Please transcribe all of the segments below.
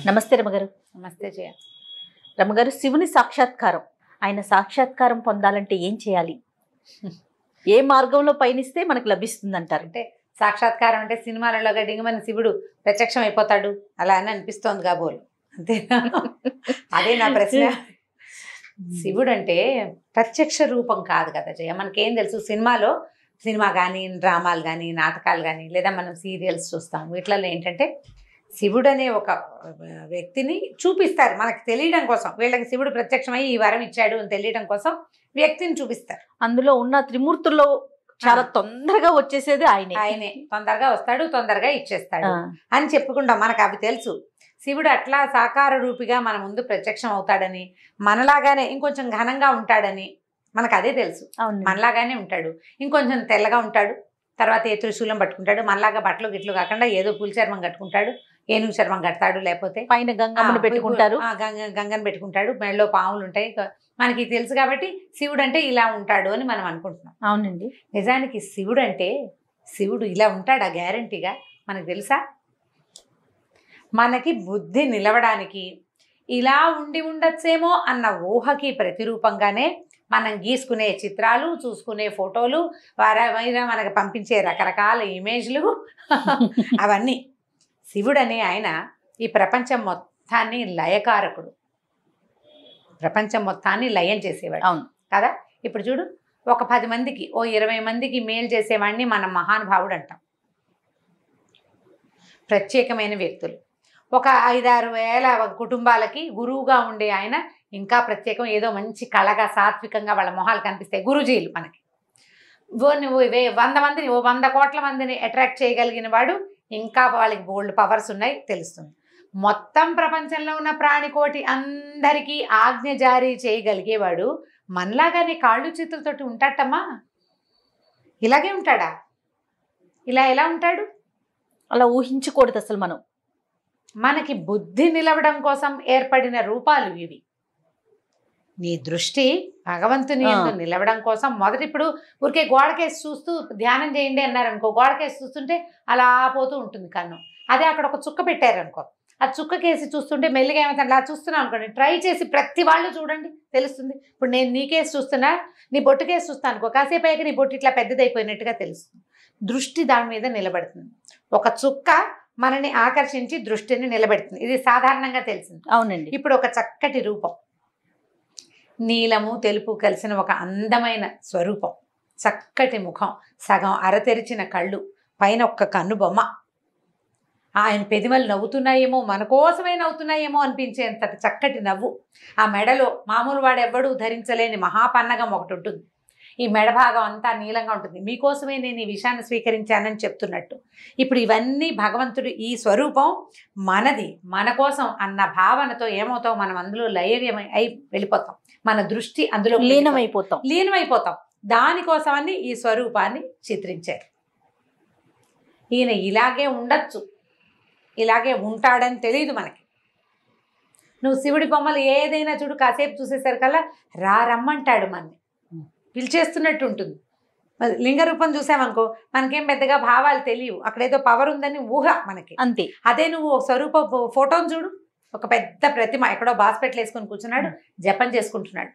నమస్తే రమగారు. నమస్తే జయ. రమగారు, శివుని సాక్షాత్కారం, ఆయన సాక్షాత్కారం పొందాలంటే ఏం చేయాలి? ఏ మార్గంలో పయనిస్తే మనకు లభిస్తుంది అంటారు? అంటే సాక్షాత్కారం అంటే సినిమాలలో గడ్డింగమని శివుడు ప్రత్యక్షం అయిపోతాడు అలా అని అనిపిస్తోంది కాబోలు, అంతేనా? అదే నా ప్రశ్న. శివుడు అంటే ప్రత్యక్ష రూపం కాదు కదా జయ. మనకేం తెలుసు, సినిమా కానీ, డ్రామాలు కానీ, నాటకాలు కానీ, లేదా మనం సీరియల్స్ చూస్తాం. వీటిలలో ఏంటంటే శివుడు అనే ఒక వ్యక్తిని చూపిస్తారు మనకు తెలియడం కోసం. వీళ్ళకి శివుడు ప్రత్యక్షమై ఈ వరం ఇచ్చాడు అని తెలియడం కోసం వ్యక్తిని చూపిస్తారు. అందులో ఉన్న త్రిమూర్తుల్లో చాలా తొందరగా వచ్చేసేది ఆయనే. తొందరగా వస్తాడు, తొందరగా ఇచ్చేస్తాడు అని చెప్పుకుంటాం. మనకు అవి తెలుసు. శివుడు అట్లా సాకార రూపిగా మన ముందు ప్రత్యక్షం అవుతాడని, మనలాగానే ఇంకొంచెం ఘనంగా ఉంటాడని మనకు అదే తెలుసు. మనలాగానే ఉంటాడు, ఇంకొంచెం తెల్లగా ఉంటాడు, తర్వాత ఏ త్రిశూలం పట్టుకుంటాడు, మనలాగా బట్టలు గిట్లు కాకుండా ఏదో పులి చర్మం కట్టుకుంటాడు, ఏనుగు చర్మం కడతాడు, లేకపోతే పైన గంగమ్మను పెట్టుకుంటారు, గంగను పెట్టుకుంటాడు, మెడలో పాములు ఉంటాయి. మనకి తెలుసు కాబట్టి శివుడు అంటే ఇలా ఉంటాడు అని మనం అనుకుంటున్నాం. అవునండి. నిజానికి శివుడు ఇలా ఉంటాడా గ్యారంటీగా మనకు తెలుసా? మనకి బుద్ధి నిలవడానికి ఇలా ఉండి ఉండొచ్చేమో అన్న ఊహకి ప్రతిరూపంగానే మనం గీసుకునే చిత్రాలు, చూసుకునే ఫోటోలు, వారైనా మనకు పంపించే రకరకాల ఇమేజ్లు అవన్నీ. శివుడనే ఆయన ఈ ప్రపంచం మొత్తాన్ని లయకారకుడు, ప్రపంచం మొత్తాన్ని లయం చేసేవాడు. అవును కదా? ఇప్పుడు చూడు, ఒక 10 మందికి 20 మందికి మేలు చేసేవాడిని మనం మహానుభావుడు అంటాం. ప్రత్యేకమైన వ్యక్తులు. ఒక 5-6 వేల కుటుంబాలకి గురువుగా ఉండే ఆయన ఇంకా ప్రత్యేకం. ఏదో మంచి కళగా, సాత్వికంగా వాళ్ళ మొహాలు కనిపిస్తాయి గురుజీలు మనకి. 100 మందిని, 100 కోట్ల మందిని అట్రాక్ట్ చేయగలిగిన వాడు. ఇంకా వాళ్ళకి బోల్డ్ పవర్స్ ఉన్నాయి తెలుస్తుంది. మొత్తం ప్రపంచంలో ఉన్న ప్రాణికోటి అందరికీ ఆజ్ఞ జారీ చేయగలిగేవాడు మనలాగానే కాళ్ళు చేతులతోటి ఉంటాడమ్మా. ఇలాగే ఉంటాడా? ఇలా ఎలా ఉంటాడు? అలా ఊహించకూడదు అసలు. మనకి బుద్ధి నిలవడం కోసం ఏర్పడిన రూపాలు ఇవి. నీ దృష్టి భగవంతుని యందు నిలవడం కోసం ఇప్పుడు ఊరికే గోడకేసి చూస్తూ ధ్యానం చేయండి అన్నారనుకో, గోడకేసి చూస్తుంటే అలా పోతూ ఉంటుంది కన్ను. అదే అక్కడ ఒక చుక్క పెట్టారనుకో, ఆ చుక్కకేసి చూస్తుంటే మెల్లిగా ఏమైతే అలా చూస్తున్నాం అనుకోండి. ట్రై చేసి ప్రతి వాళ్ళు చూడండి, తెలుస్తుంది. ఇప్పుడు నేను నీకేసి చూస్తున్నా, నీ బొట్టుకేసి చూస్తాను అనుకో, కాసేపు అయ్యాక నీ బొట్టు ఇట్లా పెద్దదైపోయినట్టుగా తెలుస్తుంది. దృష్టి దాని మీద నిలబడుతుంది. ఒక చుక్క మనని ఆకర్షించి దృష్టిని నిలబెడుతుంది. ఇది సాధారణంగా తెలిసింది. అవునండి. ఇప్పుడు ఒక చక్కటి రూపం, నీలము తెలుపు కలిసిన ఒక అందమైన స్వరూపం, చక్కటి ముఖం, సగం అరతెరిచిన కళ్ళు, పైన ఒక్క కన్ను బొమ్మ. ఆయన పెదిమలు నవ్వుతున్నాయేమో, మన కోసమే నవ్వుతున్నాయేమో అనిపించేంతటి చక్కటి నవ్వు. ఆ మెడలో మామూలు వాడెవ్వడూ ధరించలేని మహాపన్నగం ఒకటి ఉంటుంది. ఈ మెడ భాగం అంతా నీలంగా ఉంటుంది. మీకోసమే నేను ఈ విషయాన్ని స్వీకరించానని చెప్తున్నట్టు. ఇప్పుడు ఇవన్నీ భగవంతుడు, ఈ స్వరూపం మనది, మన కోసం అన్న భావనతో ఏమవుతాం, మనం అందులో లయమై వెళ్ళిపోతాం. మన దృష్టి అందులో లీనమైపోతాం. దానికోసమని ఈ స్వరూపాన్ని చిత్రించారు. ఈయన ఇలాగే ఉండొచ్చు, ఇలాగే ఉంటాడని తెలియదు మనకి. నువ్వు శివుడి బొమ్మలు ఏదైనా చూడు, కాసేపు చూసేసరికల్లా రమ్మంటాడు, మనని పిలిచేస్తున్నట్టు ఉంటుంది. లింగ రూపం చూసామనుకో, మనకేం పెద్దగా భావాలు తెలియవు, అక్కడేదో పవర్ ఉందని ఊహ మనకి, అంతే. అదే నువ్వు స్వరూప ఫోటోను చూడు, ఒక పెద్ద ప్రతిమ ఎక్కడో బాస్పెట్లు వేసుకొని కూర్చున్నాడు, జపం చేసుకుంటున్నాడు.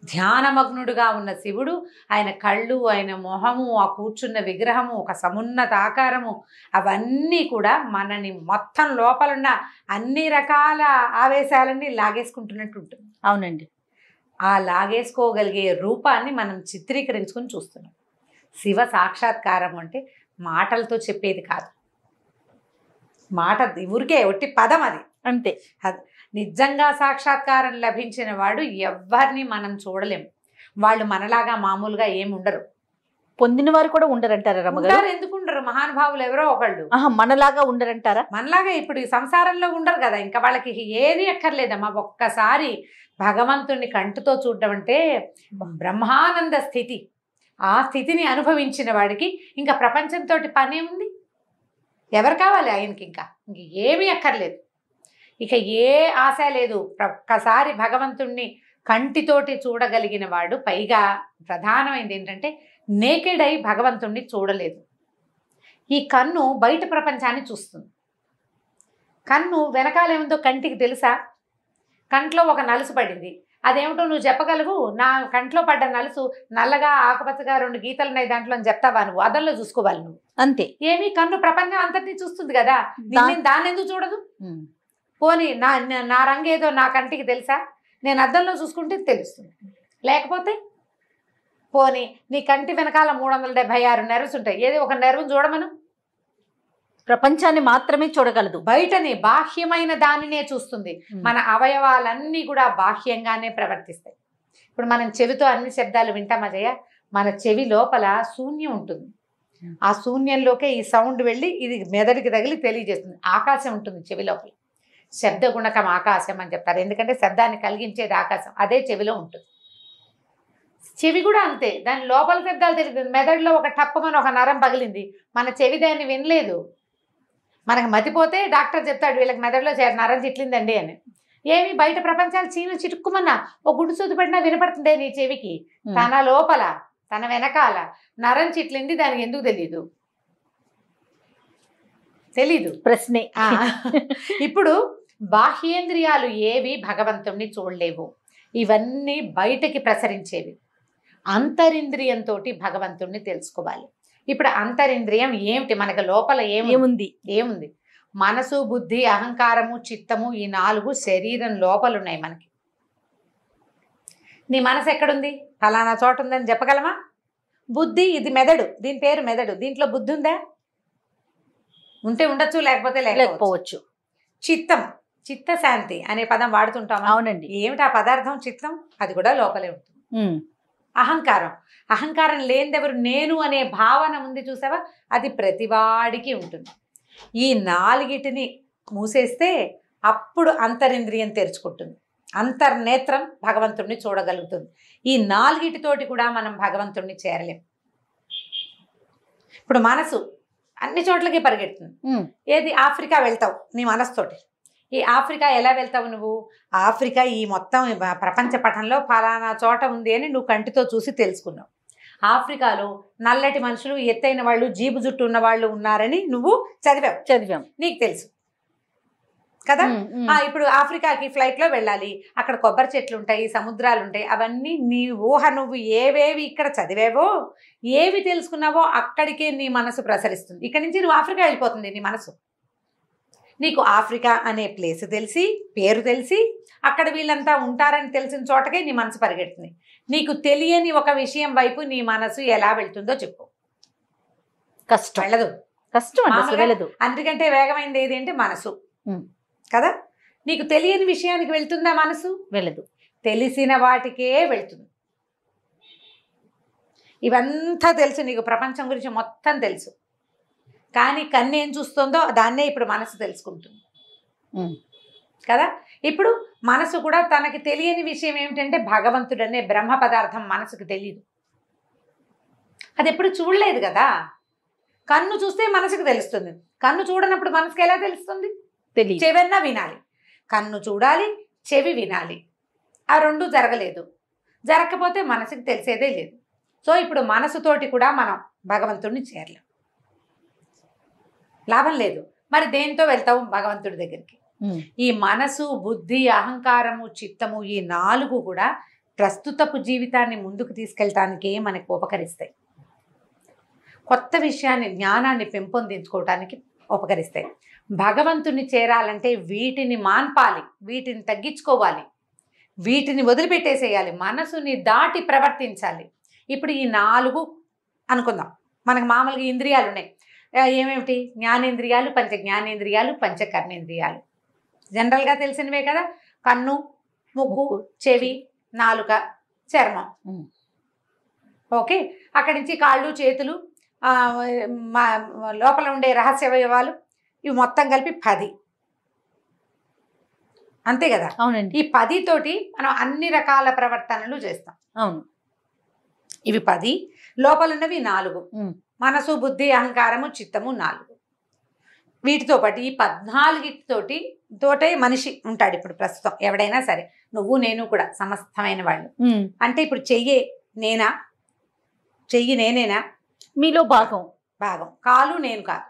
ధ్యానమగ్నుడుగా ఉన్న శివుడు, ఆయన కళ్ళు, ఆయన మొహము, ఆ కూర్చున్న విగ్రహము, ఒక సమున్నత ఆకారము, అవన్నీ కూడా మనని మొత్తం లోపలున్న అన్ని రకాల ఆవేశాలన్నీ లాగేసుకుంటున్నట్టు ఉంటుంది. అవునండి. ఆ లాగేసుకోగలిగే రూపాన్ని మనం చిత్రీకరించుకొని చూస్తున్నాం. శివ సాక్షాత్కారం అంటే మాటలతో చెప్పేది కాదు. మాట ఊరికే ఒట్టి పదం, అది అంతే. నిజంగా సాక్షాత్కారం లభించిన వాడు ఎవరిని మనం చూడలేము. వాళ్ళు మనలాగా మామూలుగా ఏమి ఉండరు. పొందిన వారు కూడా ఉండరంటారా రమ్మగారు? ఎందుకు ఉండరు? మహానుభావులు ఎవరో ఒకళ్ళు మనలాగా ఉండరంటారా? మనలాగా ఇప్పుడు ఈ సంసారంలో ఉండరు కదా. ఇంకా వాళ్ళకి ఏది అక్కర్లేదమ్మా. ఒక్కసారి భగవంతుణ్ణి కంటితో చూడడం అంటే బ్రహ్మానంద స్థితి. ఆ స్థితిని అనుభవించిన వాడికి ఇంకా ప్రపంచంతో పనే ఉంది. ఎవరు కావాలి ఆయనకి? ఇంకా ఏమీ అక్కర్లేదు, ఇక ఏ ఆశ లేదు. ఒక్కసారి భగవంతుణ్ణి కంటితోటి చూడగలిగిన వాడు, పైగా ప్రధానమైనది ఏంటంటే నేకెడ్ అయి భగవంతుణ్ణి చూడలేదు. ఈ కన్ను బయట ప్రపంచాన్ని చూస్తుంది, కన్ను వెనకాలేముందో కంటికి తెలుసా? కంట్లో ఒక నలుసు పడింది, అదేమిటో నువ్వు చెప్పగలవు? నా కంట్లో పడ్డ నలుసు నల్లగా ఆకుపచ్చగా 2 గీతలు ఉన్నాయి దాంట్లో అని చెప్తావా? నువ్వు అద్దంలో చూసుకోవాలి నువ్వు. అంతే. ఏమి కన్ను ప్రపంచం అంతటినీ చూస్తుంది కదా, దాన్ని ఎందుకు చూడదు? పోనీ నా రంగు ఏదో నా కంటికి తెలుసా? నేను అద్దంలో చూసుకుంటే తెలుస్తుంది. లేకపోతే పోనీ నీ కంటి వెనకాల 376 నెర్వ్స్ ఉంటాయి, ఏదో ఒక నెర్వ్ని చూడమను. ప్రపంచాన్ని మాత్రమే చూడగలదు, బయటని బాహ్యమైన దానినే చూస్తుంది. మన అవయవాలన్నీ కూడా బాహ్యంగానే ప్రవర్తిస్తాయి. ఇప్పుడు మనం చెవితో అన్ని శబ్దాలు వింటామా జయ? మన చెవి లోపల శూన్యం ఉంటుంది. ఆ శూన్యంలోకే ఈ సౌండ్ వెళ్ళి ఇది మెదడుకి తగిలి తెలియజేస్తుంది. ఆకాశం ఉంటుంది చెవి లోపల. శబ్ద గుణకం ఆకాశం అని చెప్తారు, ఎందుకంటే శబ్దాన్ని కలిగించేది ఆకాశం, అదే చెవిలో ఉంటుంది. చెవి కూడా అంతే, దాని లోపల శబ్దాలు తెలియదు. మెదడులో ఒక టప్పమని ఒక నరం పగిలింది, మన చెవి దాన్ని వినలేదు. మనకు మతిపోతే డాక్టర్ చెప్తాడు వీళ్ళకి మెదడులో నరం చిట్లిందండి అని. ఏమి బయట ప్రపంచాలు చీమ చిటుక్కుమన్నా ఓ గుడ్డు సూది పడినా వినపడుతుందే నీ చెవికి. తన లోపల తన వెనకాల నరం చిట్లింది, దానికి ఎందుకు తెలీదు? తెలీదు. ప్రశ్నే. ఇప్పుడు బాహ్యేంద్రియాలు ఏవి భగవంతుణ్ణి చూడలేవు, ఇవన్నీ బయటకి ప్రసరించేవి. అంతరింద్రియంతో భగవంతుణ్ణి తెలుసుకోవాలి. ఇప్పుడు అంతరింద్రియం ఏమిటి? మనకు లోపల ఏముంది? మనసు, బుద్ధి, అహంకారము, చిత్తము, ఈ 4 శరీరం లోపల ఉన్నాయి మనకి. నీ మనసు ఎక్కడుంది? ఫలానా చోట ఉందని చెప్పగలమా? బుద్ధి, ఇది మెదడు, దీని పేరు మెదడు, దీంట్లో బుద్ధి ఉందా? ఉంటే ఉండొచ్చు, లేకపోతే లేకపోవచ్చు. చిత్తం, చిత్తశాంతి అనే పదం వాడుతుంటాం. అవునండి. ఏమిటి ఆ పదార్థం? చిత్తం, అది కూడా లోపలే ఉంటుంది. అహంకారం, అహంకారం లేనిదెవరు? నేను అనే భావన ఉంది చూసావా, అది ప్రతివాడికి ఉంటుంది. ఈ 4టిని మూసేస్తే అప్పుడు అంతరింద్రియం తెరుచుకుంటుంది. అంతర్నేత్రం భగవంతుణ్ణి చూడగలుగుతుంది. ఈ 4టితోటి కూడా మనం భగవంతుణ్ణి చేరలేం. ఇప్పుడు మనసు అన్ని చోట్లకి పరిగెడుతుంది. ఏది? ఆఫ్రికా వెళ్తావు నీ మనసుతోటి. ఈ ఆఫ్రికా ఎలా వెళ్తావు నువ్వు? ఆఫ్రికా ఈ మొత్తం ప్రపంచ పటంలో ఫలానా చోట ఉంది అని నువ్వు కంటితో చూసి తెలుసుకున్నావు. ఆఫ్రికాలో నల్లటి మనుషులు, ఎత్తైన వాళ్ళు, జీబు జుట్టు ఉన్న వాళ్ళు ఉన్నారని నువ్వు చదివాం, నీకు తెలుసు కదా. ఇప్పుడు ఆఫ్రికాకి ఫ్లైట్లో వెళ్ళాలి, అక్కడ కొబ్బరి చెట్లు ఉంటాయి, సముద్రాలు ఉంటాయి, అవన్నీ నీ ఊహ. నువ్వు ఏవేవి ఇక్కడ చదివేవో, ఏవి తెలుసుకున్నావో అక్కడికే నీ మనసు ప్రసరిస్తుంది. ఇక్కడి నుంచి నువ్వు ఆఫ్రికా వెళ్ళిపోతుంది నీ మనసు. నీకు ఆఫ్రికా అనే ప్లేస్ తెలిసి, పేరు తెలిసి, అక్కడ వీళ్ళంతా ఉంటారని తెలిసిన చోటకే నీ మనసు పరిగెడుతుంది. నీకు తెలియని ఒక విషయం వైపు నీ మనసు ఎలా వెళ్తుందో చెప్పు. కష్టం. వెళ్ళదు, కష్టం. అందుకంటే వేగమైనది ఏది అంటే మనసు కదా. నీకు తెలియని విషయానికి వెళ్తుందా మనసు? వెళ్ళదు. తెలిసిన వాటికే వెళ్తుంది. ఇవంతా తెలుసు నీకు, ప్రపంచం గురించి మొత్తం తెలుసు. కానీ కన్ను ఏం చూస్తుందో దాన్నే ఇప్పుడు మనసు తెలుసుకుంటుంది కదా. ఇప్పుడు మనసు కూడా తనకి తెలియని విషయం ఏమిటంటే భగవంతుడు అనే బ్రహ్మ పదార్థం మనసుకు తెలియదు. అది ఎప్పుడు చూడలేదు కదా. కన్ను చూస్తే మనసుకు తెలుస్తుంది, కన్ను చూడనప్పుడు మనసుకు ఎలా తెలుస్తుంది? తెలియదు. చెవన్నా వినాలి, కన్ను చూడాలి, చెవి వినాలి, ఆ 2 జరగలేదు. జరగకపోతే మనసుకు తెలిసేదే లేదు. సో ఇప్పుడు మనసుతోటి కూడా మనం భగవంతుడిని చేరలేం, లాభం లేదు. మరి దేంతో వెళ్తావు భగవంతుడి దగ్గరికి? ఈ మనసు, బుద్ధి, అహంకారము, చిత్తము, ఈ 4 కూడా ప్రస్తుతపు జీవితాన్ని ముందుకు తీసుకెళ్ళటానికే మనకు ఉపకరిస్తాయి. కొత్త విషయాన్ని, జ్ఞానాన్ని పెంపొందించుకోవటానికి ఉపకరిస్తాయి. భగవంతుని చేరాలంటే వీటిని మాన్పాలి, వీటిని తగ్గించుకోవాలి, వీటిని వదిలిపెట్టేసేయాలి, మనసుని దాటి ప్రవర్తించాలి. ఇప్పుడు ఈ 4 అనుకుందాం. మనకు మామూలుగా ఇంద్రియాలు ఉన్నాయి. ఏమేమిటి? జ్ఞానేంద్రియాలు, పంచ జ్ఞానేంద్రియాలు, పంచ కర్మేంద్రియాలు. జనరల్గా తెలిసినవే కదా. కన్ను, ముక్కు, చెవి, నాలుక, చర్మం. ఓకే. అక్కడి నుంచి కాళ్ళు, చేతులు, లోపల ఉండే రహస్యవయవాలు, ఇవి మొత్తం కలిపి 10. అంతే కదా. అవునండి. ఈ 10 తోటి మనం అన్ని రకాల ప్రవర్తనలు చేస్తాం. అవును. ఇవి 10, లోపల ఉన్నవి 4. మనసు, బుద్ధి, అహంకారము, చిత్తము 4. వీటితో పాటు ఈ 14 తోటే మనిషి ఉంటాడు ఇప్పుడు ప్రస్తుతం. ఎవడైనా సరే, నువ్వు నేను కూడా సమస్తమైన వాళ్ళు. అంటే ఇప్పుడు చెయ్యి నేనేనా? మీలో భాగం. కాలు నేను కాదు,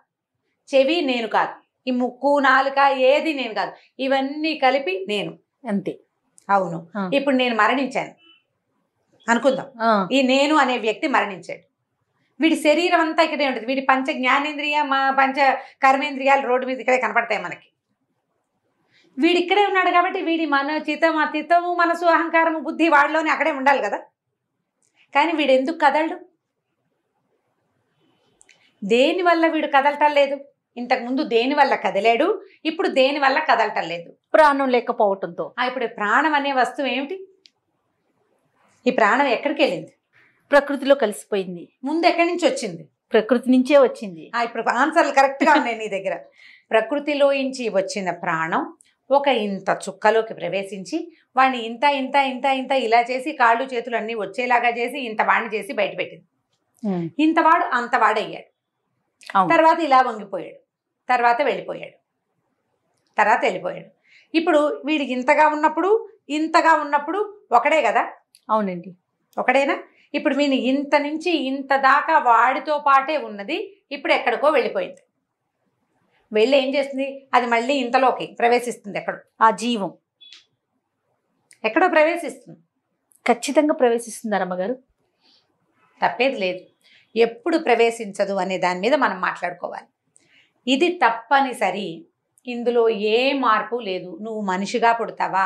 చెవి నేను కాదు, ఈ ముక్కు నాలుక ఏది నేను కాదు, ఇవన్నీ కలిపి నేను. అంతే. అవును. ఇప్పుడు నేను మరణించాను అనుకుందాం. ఈ నేను అనే వ్యక్తి మరణించాడు. వీడి శరీరం అంతా ఇక్కడే ఉంటుంది. వీడి పంచ జ్ఞానేంద్రియ పంచ కర్మేంద్రియాలు రోడ్డు మీద ఇక్కడే కనపడతాయి మనకి. వీడు ఇక్కడే ఉన్నాడు కాబట్టి వీడి చిత్తము మనసు అహంకారము బుద్ధి వాడిలోనే అక్కడే ఉండాలి కదా. కానీ వీడు ఎందుకు కదలడు? దేనివల్ల వీడు కదలటం లేదు? ఇంతకుముందు దేనివల్ల కదిలాడు, ఇప్పుడు దేనివల్ల కదలటం లేదు? ప్రాణం లేకపోవటంతో. ఇప్పుడు ప్రాణం అనే వస్తువు ఏమిటి? ఈ ప్రాణం ఎక్కడికి వెళ్ళింది? ప్రకృతిలో కలిసిపోయింది. ముందు ఎక్కడి నుంచి వచ్చింది? ప్రకృతి నుంచే వచ్చింది. ఇప్పుడు ఆన్సర్లు కరెక్ట్గా ఉన్నాయి నీ దగ్గర. ప్రకృతిలోంచి వచ్చిన ప్రాణం ఒక ఇంత చుక్కలోకి ప్రవేశించి వాడిని ఇంత ఇంత ఇంత ఇంత ఇలా చేసి కాళ్ళు చేతులు అన్నీ వచ్చేలాగా చేసి ఇంత వాడిని చేసి బయట పెట్టింది. ఇంతవాడు అంతవాడయ్యాడు. తర్వాత ఇలా వంగిపోయాడు, తర్వాత వెళ్ళిపోయాడు. ఇప్పుడు వీడు ఇంతగా ఉన్నప్పుడు ఇంతగా ఉన్నప్పుడు ఒకడే కదా. అవునండి, ఒకడేనా? ఇప్పుడు వీని ఇంత నుంచి ఇంత దాకా వాడితో పాటే ఉన్నది, ఇప్పుడు ఎక్కడికో వెళ్ళిపోయింది. వెళ్ళి ఏం చేస్తుంది? అది మళ్ళీ ఇంతలోకి ప్రవేశిస్తుంది. ఎక్కడో ఆ జీవం ఎక్కడో ప్రవేశిస్తుంది. ఖచ్చితంగా ప్రవేశిస్తుంది అమ్మగారు. తప్పేది లేదు. ఎప్పుడు ప్రవేశించదు అనే దాని మీద మనం మాట్లాడుకోవాలి. ఇది తప్పనిసరి. ఇందులో ఏ మార్పు లేదు. నువ్వు మనిషిగా పుడతావా,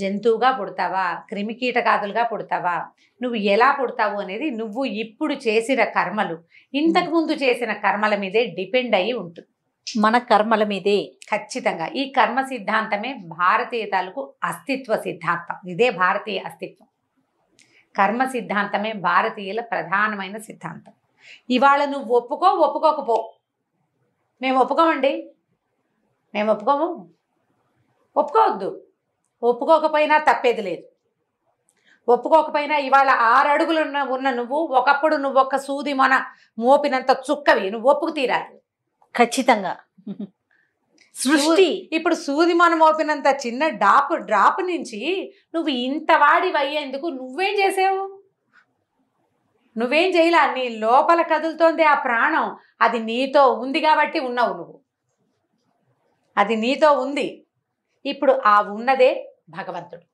జంతువుగా పుడతావా, క్రిమికీటకాదులుగా పుడతావా, నువ్వు ఎలా పుడతావు అనేది నువ్వు ఇప్పుడు చేసిన కర్మలు, ఇంతకుముందు చేసిన కర్మల మీదే డిపెండ్ అయ్యి ఉంటుంది. మన కర్మల మీదే. ఖచ్చితంగా. ఈ కర్మ సిద్ధాంతమే భారతీయ తాలూకు అస్తిత్వ సిద్ధాంతం. ఇదే భారతీయ అస్తిత్వం. కర్మ సిద్ధాంతమే భారతీయుల ప్రధానమైన సిద్ధాంతం. ఇవాళ నువ్వు ఒప్పుకోకపో. మేము ఒప్పుకోమండి, మేము ఒప్పుకోము. ఒప్పుకోవద్దు. ఒప్పుకోకపోయినా తప్పేది లేదు. ఒప్పుకోకపోయినా ఇవాళ 6 అడుగులు ఉన్న నువ్వు ఒకప్పుడు నువ్వు ఒక్క సూది మన మోపినంత చుక్కవి, నువ్వు ఒప్పుకు తీరాలి. ఖచ్చితంగా. సృష్టి ఇప్పుడు సూది మన మోపినంత చిన్న డ్రాప్ నుంచి నువ్వు ఇంత వాడివి అయ్యేందుకు నువ్వేం చేసావు? నువ్వేం చేయలా. నీ లోపల కదులుతోంది ఆ ప్రాణం. అది నీతో ఉంది కాబట్టి ఉన్నావు నువ్వు. అది నీతో ఉంది. ఇప్పుడు ఆ ఉన్నదే భగవంతుడు,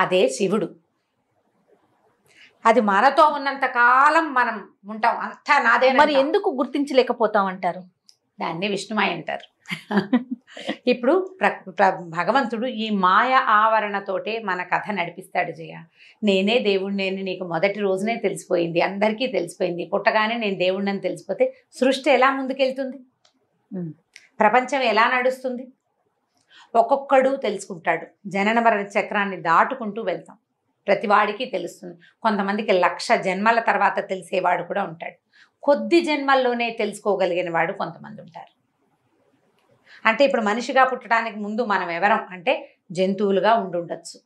అదే శివుడు. అది మనతో ఉన్నంత కాలం మనం ఉంటాం. అంతా నాదే. మరి ఎందుకు గుర్తించలేకపోతాం అంటారు? దాన్ని విష్ణుమాయ అంటారు. ఇప్పుడు భగవంతుడు ఈ మాయ ఆవరణతోటే మన కథ నడిపిస్తాడు. జయ, నేనే దేవుడిని నీకు మొదటి రోజునే తెలిసిపోయింది, అందరికీ తెలిసిపోయింది. పుట్టగానే నేను దేవుడిని తెలిసిపోతే సృష్టి ఎలా ముందుకెళ్తుంది? ప్రపంచం ఎలా నడుస్తుంది? ఒక్కొక్కడు తెలుసుకుంటాడు. జనన మరణ చక్రాన్ని దాటుకుంటూ వెళ్తాం. ప్రతివాడికి తెలుస్తుంది. కొంతమందికి 1,00,000 జన్మల తర్వాత తెలిసేవాడు కూడా ఉంటాడు. కొద్ది జన్మల్లోనే తెలుసుకోగలిగిన వాడు కొంతమంది ఉంటారు. అంటే ఇప్పుడు మనిషిగా పుట్టడానికి ముందు మనం ఎవరం అంటే జంతువులుగా ఉండుండొచ్చు,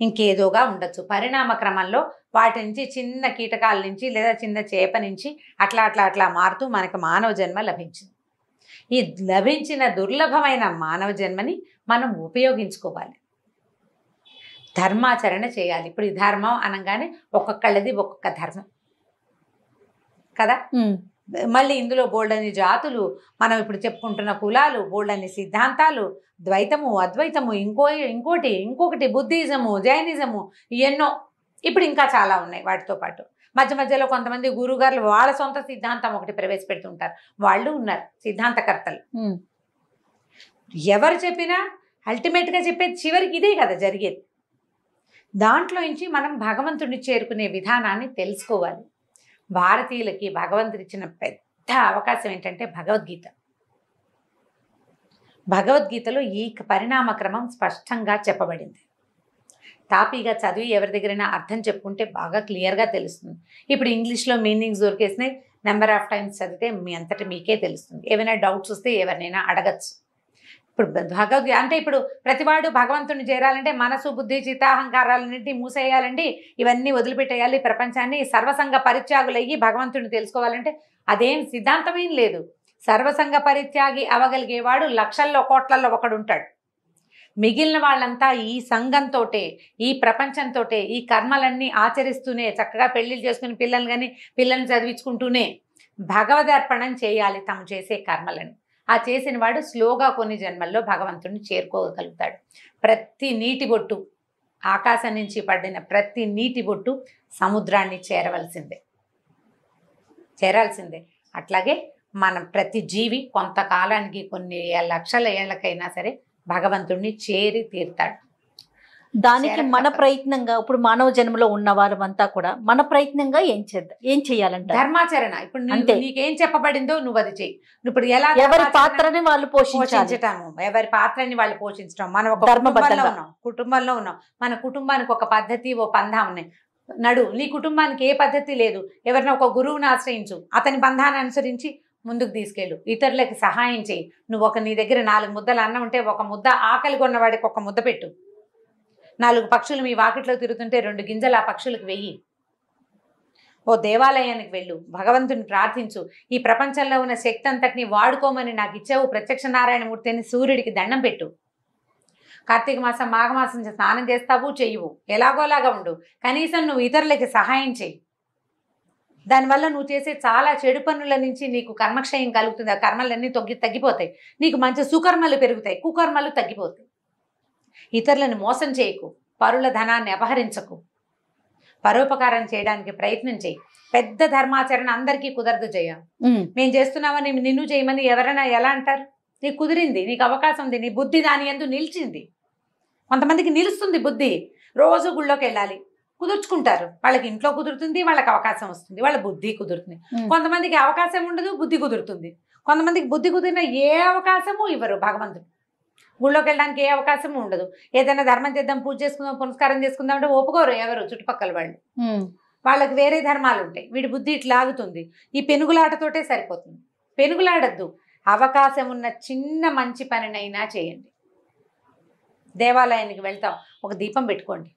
ఇంకేదోగా ఉండొచ్చు. పరిణామ క్రమంలో వాటి నుంచి చిన్న కీటకాల నుంచి లేదా చిన్న చేప నుంచి అట్లా అట్లా అట్లా మారుతూ మనకు మానవ జన్మ లభించింది. ఈ లభించిన దుర్లభమైన మానవ జన్మని మనం ఉపయోగించుకోవాలి, ధర్మాచరణ చేయాలి. ఇప్పుడు ఈ ధర్మం అనగానే ఒక్కొక్కళ్ళది ఒక్కొక్క ధర్మం కదా. మళ్ళీ ఇందులో బోల్డని జాతులు, మనం ఇప్పుడు చెప్పుకుంటున్న కులాలు, బోల్డని సిద్ధాంతాలు, ద్వైతము అద్వైతము, ఇంకొకటి బుద్ధిజము, జైనిజము, ఎన్నో ఇప్పుడు ఇంకా చాలా ఉన్నాయి. వాటితో పాటు మధ్య మధ్యలో కొంతమంది గురుగారులు వాళ్ళ సొంత సిద్ధాంతం ఒకటి ప్రవేశపెడుతుంటారు. వాళ్ళు ఉన్నారు సిద్ధాంతకర్తలు. ఎవరు చెప్పినా అల్టిమేట్గా చెప్పేది చివరికి ఇదే కదా జరిగేది. దాంట్లో నుంచి మనం భగవంతుడిని చేరుకునే విధానాన్ని తెలుసుకోవాలి. భారతీయులకి భగవంతుడు ఇచ్చిన పెద్ద అవకాశం ఏంటంటే భగవద్గీత. భగవద్గీతలో ఈ పరిణామ క్రమం స్పష్టంగా చెప్పబడింది. తాపీగా చదివి ఎవరి దగ్గరైనా అర్థం చెప్పుకుంటే బాగా క్లియర్గా తెలుస్తుంది. ఇప్పుడు ఇంగ్లీష్లో మీనింగ్స్ దొరికేసినాయి, నెంబర్ ఆఫ్ టైమ్స్ చదివితే మీ అంతటా మీకే తెలుస్తుంది. ఏమైనా డౌట్స్ వస్తే ఎవరినైనా అడగచ్చు. ఇప్పుడు భగవద్గీత అంటే ఇప్పుడు ప్రతివాడు భగవంతుని చేరాలంటే మనసు బుద్ధి చిత్తాహంకారాలన్నింటినీ మూసేయాలండి, ఇవన్నీ వదిలిపెట్టేయాలి, ప్రపంచాన్ని సర్వసంగ పరిత్యాగులయ్యి భగవంతుని తెలుసుకోవాలంటే అదేం సిద్ధాంతమేం లేదు. సర్వసంగ పరిత్యాగి అవగలిగేవాడు లక్షల్లో కోట్లల్లో ఒకడు ఉంటాడు. మిగిలిన వాళ్ళంతా ఈ సంఘంతో ఈ ప్రపంచంతో ఈ కర్మలన్నీ ఆచరిస్తూనే చక్కగా పెళ్లిళ్ళు చేసుకుని పిల్లల్ని చదివించుకుంటూనే భగవదర్పణం చేయాలి తమ చేసే కర్మలను. ఆ చేసిన వాడు స్లోగా కొన్ని జన్మల్లో భగవంతుడిని చేరుకోగలుగుతాడు. ప్రతి నీటి బొట్టు, ఆకాశం నుంచి పడిన ప్రతి నీటి బొట్టు సముద్రాన్ని చేరాల్సిందే. అట్లాగే మనం ప్రతి జీవి కొంతకాలానికి కొన్ని లక్షల ఏళ్ళకైనా సరే భగవంతుడిని చేరి తీరుతాడు. దానికి మన ప్రయత్నంగా ఇప్పుడు మానవ జన్మలో ఉన్న వారంతా కూడా మన ప్రయత్నంగా ఏం చేయాలంట? ధర్మాచరణ. ఇప్పుడు నీకేం చెప్పబడిందో నువ్వు అది చెయ్యి. ఇప్పుడు ఎలా ఎవరి పాత్రని వాళ్ళు పోషించటము, ఎవరి పాత్రని వాళ్ళు పోషించడం. మనం ఒక కుటుంబంలో ఉన్నాం. మన కుటుంబానికి ఒక పద్ధతి, ఓ పంధా ఉన్నాయి. నీ కుటుంబానికి ఏ పద్ధతి లేదు, ఎవరిన ఒక గురువుని ఆశ్రయించు, అతని బంధాన్ని అనుసరించి ముందుకు తీసుకెళ్ళు, ఇతరులకి సహాయం చేయి. నువ్వు నీ దగ్గర 4 ముద్దలు అన్నం ఉంటే ఒక ముద్ద ఆకలి కొన్నవాడికి ఒక ముద్ద పెట్టు. 4 పక్షులు మీ వాకిట్లో తిరుగుతుంటే 2 గింజలు ఆ పక్షులకు వెయ్యి. ఓ దేవాలయానికి వెళ్ళు, భగవంతుని ప్రార్థించు. ఈ ప్రపంచంలో ఉన్న శక్తి అంతటిని వాడుకోమని నాకు ఇచ్చావు ప్రత్యక్ష నారాయణమూర్తి అని సూర్యుడికి దండం పెట్టు. కార్తీక మాసం, మాఘమాసం స్నానం చేస్తావు, చెయ్యవు, ఎలాగోలాగా ఉండు. కనీసం నువ్వు ఇతరులకి సహాయం చెయ్యి. దానివల్ల నువ్వు చేసే చాలా చెడు పనుల నుంచి నీకు కర్మక్షయం కలుగుతుంది. ఆ కర్మలన్నీ తగ్గిపోతాయి. నీకు మంచి సుకర్మలు పెరుగుతాయి, కుకర్మలు తగ్గిపోతాయి. ఇతరులను మోసం చేయకు, పరుల ధనాన్ని అపహరించకు, పరోపకారం చేయడానికి ప్రయత్నం చేయి. పెద్ద ధర్మాచరణ అందరికీ కుదరదు జయ. మేము చేస్తున్నామని నిన్ను చేయమని ఎవరైనా ఎలా అంటారు? నీకు కుదిరింది, నీకు అవకాశం ఉంది, నీ బుద్ధి దాని యందు నిలిచింది. కొంతమందికి నిలుస్తుంది బుద్ధి, రోజు గుళ్ళోకి వెళ్ళాలి, కుదుర్చుకుంటారు. వాళ్ళకి ఇంట్లో కుదురుతుంది, వాళ్ళకి అవకాశం వస్తుంది, వాళ్ళ బుద్ధి కుదురుతుంది. కొంతమందికి అవకాశం ఉండదు, బుద్ధి కుదురుతుంది. కొంతమందికి బుద్ధి కుదిరిన ఏ అవకాశము ఇవ్వరు భగవంతుడు. గుళ్ళోకి వెళ్ళడానికి ఏ అవకాశం ఉండదు. ఏదైనా ధర్మం చేద్దాం, పూజ చేసుకుందాం, పునస్కారం చేసుకుందాం అంటే ఒప్పుకోరు ఎవరు, చుట్టుపక్కల వాళ్ళు. వాళ్ళకి వేరే ధర్మాలు ఉంటాయి. వీడి బుద్ధి ఇట్లా ఆగుతుంది. ఈ పెనుగులాటతోటే సరిపోతుంది. పెనుగులాడద్దు. అవకాశం ఉన్న చిన్న మంచి పనినైనా చేయండి. దేవాలయానికి వెళ్తాం, ఒక దీపం పెట్టుకోండి.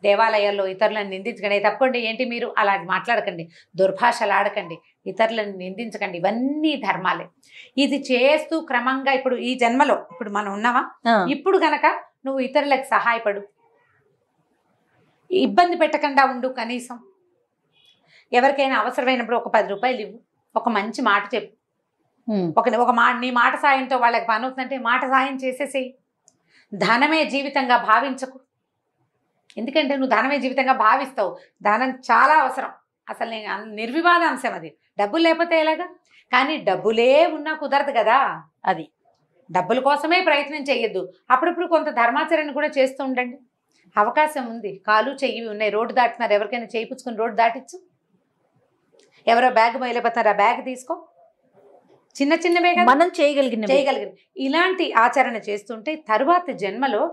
దేవాలయాల్లో ఇతరులను నిందించకండి. తప్పకుండా ఏంటి మీరు అలా మాట్లాడకండి, దుర్భాషలు ఆడకండి, ఇతరులను నిందించకండి. ఇవన్నీ ధర్మాలే. ఇది చేస్తూ క్రమంగా ఇప్పుడు ఈ జన్మలో ఇప్పుడు మనం ఉన్నావా, ఇప్పుడు గనక నువ్వు ఇతరులకు సహాయపడు, ఇబ్బంది పెట్టకుండా ఉండు. కనీసం ఎవరికైనా అవసరమైనప్పుడు ఒక 10 రూపాయలు ఇవ్వు, ఒక మంచి మాట చెప్పు. నీ మాట సాయంతో వాళ్ళకి పని అవుతుందంటే మాట సాయం చేసేసేయి. ధనమే జీవితంగా భావించకు. ఎందుకంటే నువ్వు ధనమే జీవితంగా భావిస్తావు. ధనం చాలా అవసరం, అసలు నిర్వివాద అంశం అది. డబ్బులు లేకపోతే ఎలాగా? కానీ డబ్బులే ఉన్నా కుదరదు కదా. అది డబ్బుల కోసమే ప్రయత్నం చేయొద్దు. అప్పుడప్పుడు కొంత ధర్మాచరణ కూడా చేస్తూ ఉండండి. అవకాశం ఉంది, కాలు చెయ్యి ఉన్నాయి, రోడ్డు దాటుతున్నారు, ఎవరికైనా చేయించుకుని రోడ్డు దాటించు. ఎవరో బ్యాగ్ మైలపోతారు, ఆ బ్యాగ్ తీసుకో. చిన్న చిన్నవే కదా మనం చేయగలిగిన ఇలాంటి ఆచరణ చేస్తుంటే తరువాత జన్మలో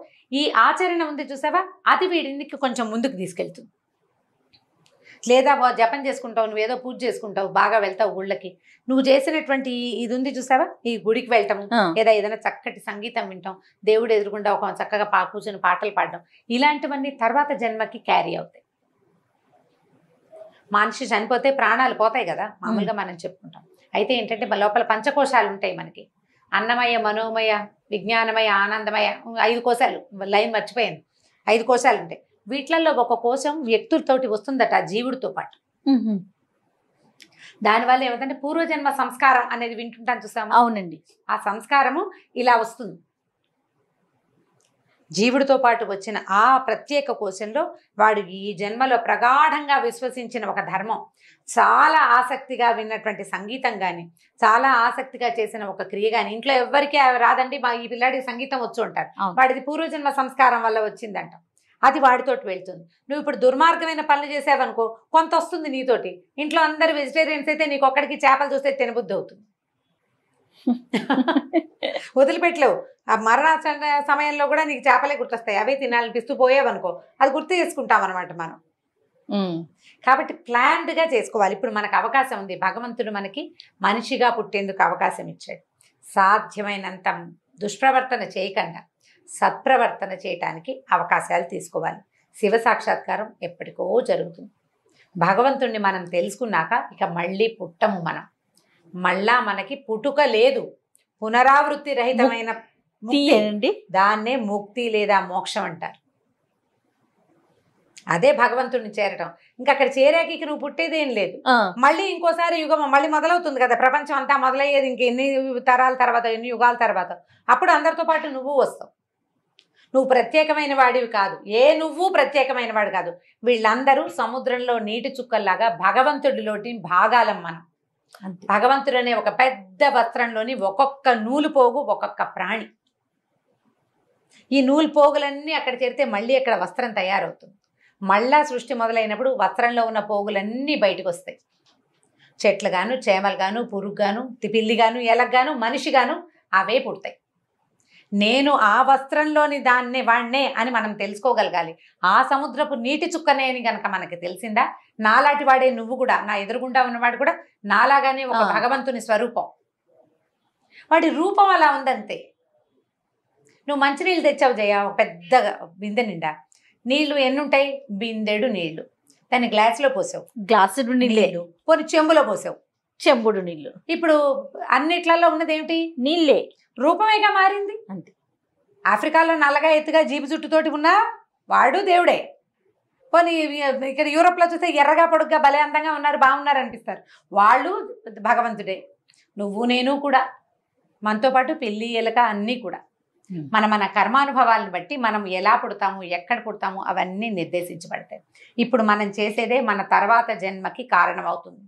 ఈ ఆచరణ ఉంది చూసావా, అది వీడిని కొంచెం ముందుకు తీసుకెళ్తుంది. లేదా జపం చేసుకుంటావు, నువ్వేదో పూజ చేసుకుంటావు, బాగా వెళ్తావు గుళ్ళకి, నువ్వు చేసినటువంటి ఇది ఉంది చూసావా, ఈ గుడికి వెళ్ళటం, లేదా ఏదైనా చక్కటి సంగీతం వింటాం, దేవుడు ఎదురుకుండా ఒక చక్కగా కూర్చొని పాటలు పాడడం, ఇలాంటివన్నీ తర్వాత జన్మకి క్యారీ అవుతాయి. మనిషి చనిపోతే ప్రాణాలు పోతాయి కదా మామూలుగా మనం చెప్పుకుంటాం. అయితే ఏంటంటే లోపల పంచకోశాలు ఉంటాయి మనకి, అన్నమయ, మనోమయ, విజ్ఞానమయ, ఆనందమయ, 5 కోశాలు. లైన్ మర్చిపోయాను. 5 కోశాలు ఉంటాయి. వీటిలలో ఒక కోశం వ్యక్తులతోటి వస్తుందట, జీవుడితో పాటు. దానివల్ల ఏమిటంటే పూర్వజన్మ సంస్కారం అనేది వింటుంటాను చూసాము. అవునండి, ఆ సంస్కారము ఇలా వస్తుంది. జీవుడితో పాటు వచ్చిన ఆ ప్రత్యేక కోశంలో వాడు ఈ జన్మలో ప్రగాఢంగా విశ్వసించిన ఒక ధర్మం, చాలా ఆసక్తిగా విన్నటువంటి సంగీతం కానీ, చాలా ఆసక్తిగా చేసిన ఒక క్రియ కానీ, ఇంట్లో ఎవ్వరికీ రాదండి, ఈ పిల్లాడికి సంగీతం వచ్చు అంటారు. వాడిది పూర్వజన్మ సంస్కారం వల్ల వచ్చిందంట. అది వాడితోటి వెళ్తుంది. నువ్వు ఇప్పుడు దుర్మార్గమైన పనులు చేసావనుకో, కొంత వస్తుంది నీతోటి. ఇంట్లో అందరు వెజిటేరియన్స్ అయితే నీకు ఒక్కడికి చేపలు చూస్తే తినబుద్ధి అవుతుంది. వదిలిపెట్టలేవు. ఆ మరణ సమయంలో కూడా నీకు చేపలే గుర్తొస్తాయి, అవే తినాలనిపిస్తూ పోయేవనుకో, అది గుర్తు చేసుకుంటాం అనమాట మనం. కాబట్టి ప్లాన్డ్గా చేసుకోవాలి. ఇప్పుడు మనకు అవకాశం ఉంది, భగవంతుడు మనకి మనిషిగా పుట్టేందుకు అవకాశం ఇచ్చాడు. సాధ్యమైనంత దుష్ప్రవర్తన చేయకుండా సత్ప్రవర్తన చేయటానికి అవకాశాలు తీసుకోవాలి. శివ సాక్షాత్కారం ఎప్పటికో జరుగుతుంది. భగవంతుణ్ణి మనం తెలుసుకున్నాక ఇక మళ్ళీ పుట్టము మనం. మళ్ళా మనకి పుట్టుక లేదు, పునరావృత్తి రహితమైన ముక్తి. దాన్నే ముక్తి లేదా మోక్షం అంటారు. అదే భగవంతుడిని చేరడం. ఇంకా అక్కడ చేరాక ఇక నువ్వు పుట్టేదేం లేదు. మళ్ళీ ఇంకోసారి యుగం మళ్ళీ మొదలవుతుంది కదా, ప్రపంచం అంతా మొదలయ్యేది ఇంకెన్ని తరాల తర్వాత, ఎన్ని యుగాల తర్వాత. అప్పుడు అందరితో పాటు నువ్వు వస్తావు. నువ్వు ప్రత్యేకమైన వాడివి కాదు, నువ్వు ప్రత్యేకమైన వాడు కాదు. వీళ్ళందరూ సముద్రంలో నీటి చుక్కల్లాగా భగవంతుడిలోటి భాగాలం మనం. భగవంతుడు అనే ఒక పెద్ద వస్త్రంలోని ఒక్కొక్క నూలు పోగు ఒక్కొక్క ప్రాణి. ఈ నూలు పోగులన్నీ అక్కడ చేరితే మళ్ళీ అక్కడ వస్త్రం తయారవుతుంది. మళ్ళా సృష్టి మొదలైనప్పుడు వస్త్రంలో ఉన్న పోగులన్నీ బయటకు వస్తాయి. చెట్లు గాను, చేమలు గాను, పురుగు గాను, పిల్లి గాను, ఎలగ్గాను, మనిషి గాను అవే పుడతాయి. నేను ఆ వస్త్రంలోని దాన్నే వాణ్ణే అని మనం తెలుసుకోగలగాలి. ఆ సముద్రపు నీటి చుక్కనే అని గనక మనకి తెలిసిందా, నాలాంటి వాడే నువ్వు కూడా, నా ఎదురుగుండా ఉన్నవాడు కూడా నాలాగానే ఒక భగవంతుని స్వరూపం. వాడి రూపం అలా ఉందంతే. నువ్వు మంచినీళ్ళు తెచ్చావు జయ, ఒక పెద్ద బిందె నిండా నీళ్లు ఎన్ని ఉంటాయి? బిందెడు నీళ్లు. దాన్ని గ్లాసులో పోసావు, గ్లాసుడు నీళ్ళు. పోనీ చెంబులో పోసావు, చెంబుడు నీళ్లు. ఇప్పుడు అన్నిట్లలో ఉన్నది ఏమిటి? నీళ్ళే. రూపమేగా మారింది అంతే. ఆఫ్రికాలో నల్లగా ఎత్తుగా జీబు చుట్టుతోటి ఉన్నా వాడు దేవుడే. పోనీ ఇక్కడ యూరోప్లో చూస్తే ఎర్రగా పొడుగ్గా భలే అందంగా ఉన్నారు, బాగున్నారు అనిపిస్తారు, వాళ్ళు భగవంతుడే. నువ్వు నేను కూడా, మనతో పాటు పిల్లి ఎలక అన్నీ కూడా మన కర్మానుభవాలను బట్టి మనం ఎలా పుడతాము, ఎక్కడ పుడతాము అవన్నీ నిర్దేశించబడతాయి. ఇప్పుడు మనం చేసేదే మన తర్వాత జన్మకి కారణం అవుతుంది.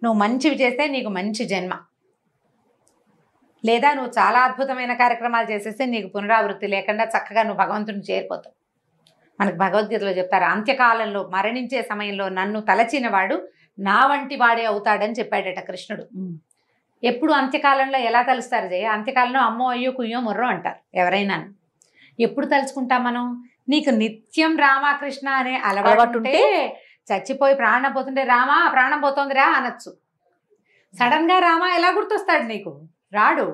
నువ్వు మంచివి చేస్తే నీకు మంచి జన్మ, లేదా నువ్వు చాలా అద్భుతమైన కార్యక్రమాలు చేసేస్తే నీకు పునరావృత్తి లేకుండా చక్కగా నువ్వు భగవంతుని చేరిపోతావు. మనకు భగవద్గీతలో చెప్తారు, అంత్యకాలంలో మరణించే సమయంలో నన్ను తలచిన వాడు నా వంటి వాడే అవుతాడని చెప్పాడట కృష్ణుడు. ఎప్పుడు అంత్యకాలంలో ఎలా తలుస్తారు జయ? అంత్యకాలంలో అమ్మో అయ్యో కుయ్యో ముర్రో అంటారు ఎవరైనా. ఎప్పుడు తలుచుకుంటాం మనం? నీకు నిత్యం రామకృష్ణ అనే అలవాటు ఉంటే, చచ్చిపోయి ప్రాణం పోతుంటే రామా ప్రాణం పోతోందిరా అనొచ్చు. సడన్ గా రామ ఎలా గుర్తొస్తాడు నీకు? రాడు.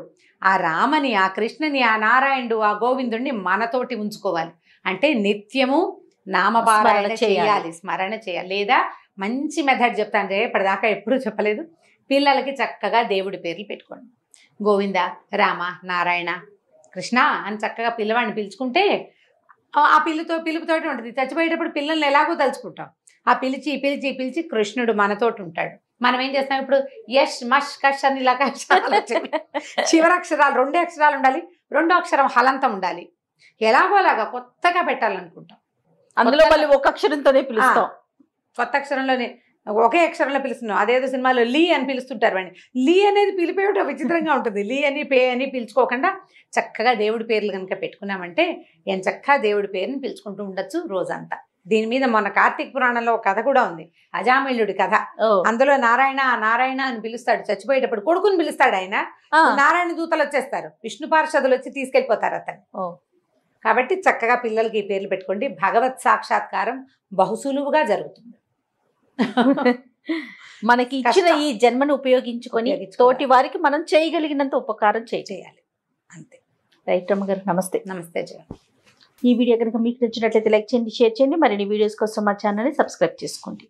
ఆ రామని, ఆ కృష్ణని, ఆ నారాయణుడు, ఆ గోవిందుడిని మనతోటి ఉంచుకోవాలి అంటే నిత్యము నామపారాయణ చేయాలి, స్మరణ చేయాలి. లేదా మంచి మెథడ్ చెప్తాను జయ, ఇప్పటిదాకా ఎప్పుడూ చెప్పలేదు. పిల్లలకి చక్కగా దేవుడి పేర్లు పెట్టుకోండి. గోవింద, రామ, నారాయణ, కృష్ణ అని చక్కగా పిల్లవాడిని పిలుచుకుంటే ఆ పిలుపుతోటి ఉంటుంది. చచ్చిపోయేటప్పుడు పిల్లల్ని ఎలాగో తలుచుకుంటాం. ఆ పిలిచి పిలిచి పిలిచి కృష్ణుడు మనతోటి ఉంటాడు. మనం ఏం చేస్తాం ఇప్పుడు? యష్ మష్ కష్ అని ఇలాగా చివరి అక్షరాలు 2 అక్షరాలు ఉండాలి, 2వ అక్షరం హలంతం ఉండాలి. ఎలాగో అలాగా కొత్తగా పెట్టాలనుకుంటాం. అందులో మళ్ళీ ఒక అక్షరంతోనే పిలుస్తాం. కొత్త అక్షరంలోనే ఒకే అక్షరంలో పిలుస్తున్నాం. అదేదో సినిమాలో లీ అని పిలుస్తుంటారు వాడిని. లీ అనేది పిలిపేయటం విచిత్రంగా ఉంటుంది. లీ అని పే అని పిలుచుకోకుండా చక్కగా దేవుడి పేర్లు కనుక పెట్టుకున్నామంటే చక్కగా దేవుడి పేరుని పిలుచుకుంటూ ఉండొచ్చు రోజంతా. దీని మీద మన కార్తీక పురాణంలో ఒక కథ కూడా ఉంది, అజామిళుడి కథ. అందులో నారాయణ నారాయణ అని పిలుస్తాడు. చచ్చిపోయేటప్పుడు కొడుకుని పిలుస్తాడు ఆయన. నారాయణ దూతలు వచ్చేస్తారు, విష్ణు పార్షదులు వచ్చి తీసుకెళ్ళిపోతారు అతను. కాబట్టి చక్కగా పిల్లలకి ఈ పేర్లు పెట్టుకోండి. భగవత్ సాక్షాత్కారం బహుసులువుగా జరుగుతుంది. మనకి ఇచ్చిన ఈ జన్మను ఉపయోగించుకొని తోటి వారికి మనం చేయగలిగినంత ఉపకారం చేయాలి అంతే. రైట్ రమ్మగారు, నమస్తే. నమస్తే జయ. ఈ వీడియో కనుక మీకు నచ్చినట్లయితే లైక్ చేయండి, షేర్ చేయండి. మరిన్ని వీడియోస్ కోసం మా ఛానల్ని సబ్స్క్రైబ్ చేసుకోండి.